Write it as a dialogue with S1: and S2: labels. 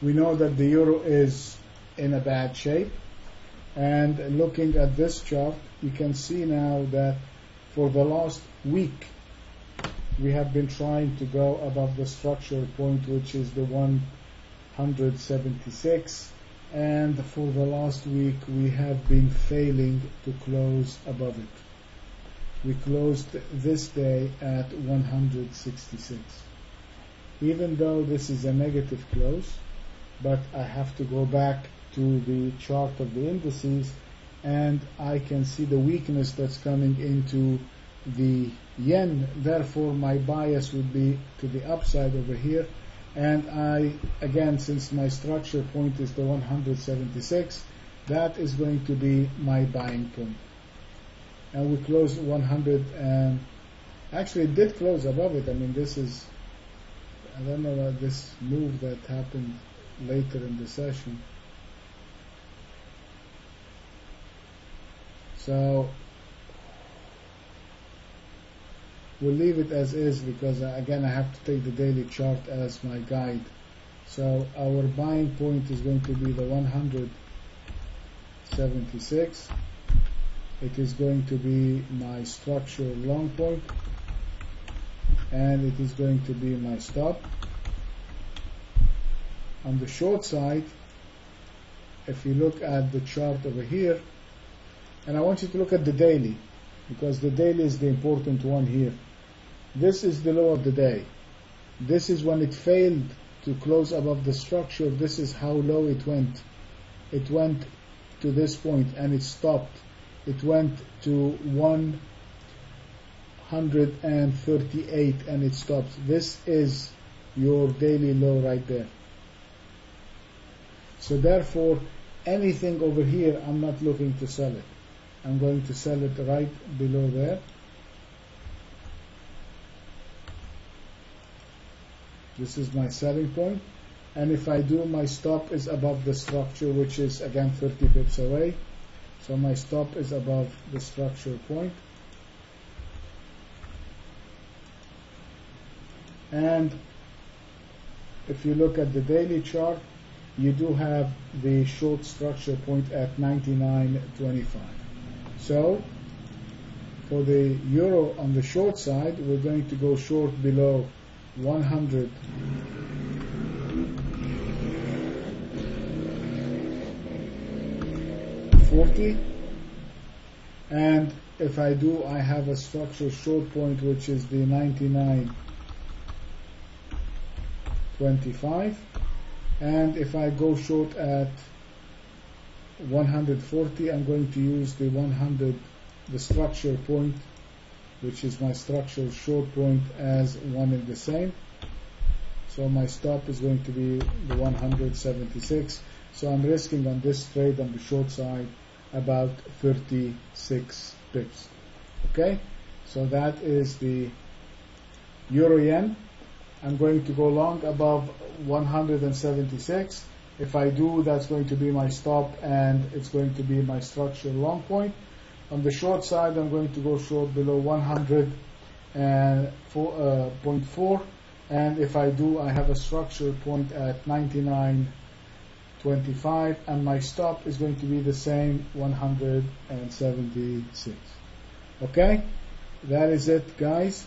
S1: We know that the euro is in a bad shape, and looking at this chart, you can see now that for the last week we have been trying to go above the structural point, which is the 176, and for the last week we have been failing to close above it. We closed this day at 166. Even though this is a negative close, but I have to go back to the chart of the indices, and I can see the weakness that's coming into the yen. Therefore my bias would be to the upside over here, and again, since my structure point is the 176, that is going to be my buying point. And we closed 100, and actually it did close above it. I mean, this is, I don't know about this move that happened later in the session. So we'll leave it as is, because again I have to take the daily chart as my guide. So our buying point is going to be the 176. It is going to be my structural long point, and it is going to be my stop. On the short side, if you look at the chart over here, and I want you to look at the daily, because the daily is the important one here. This is the low of the day. This is when it failed to close above the structure. This is how low it went. It went to this point and it stopped. It went to 138 and it stopped. This is your daily low right there. So therefore, anything over here, I'm not looking to sell it. I'm going to sell it right below there. This is my selling point, and if I do, my stop is above the structure, which is again 30 pips away. So my stop is above the structure point. And if you look at the daily chart, you do have the short structure point at 99.25. So for the euro on the short side, we're going to go short below 140, and if I do, I have a structural short point which is the 99.25, and if I go short at 140, I'm going to use the structure point, which is my structural short point, as one and the same. So my stop is going to be the 176. So I'm risking on this trade on the short side about 36 pips. Okay, so that is the euro yen. I'm going to go long above 176. If I do, that's going to be my stop, and it's going to be my structural long point. On the short side, I'm going to go short below 100.4, and if I do, I have a structure point at 99.25, and my stop is going to be the same, 176. Okay, that is it, guys.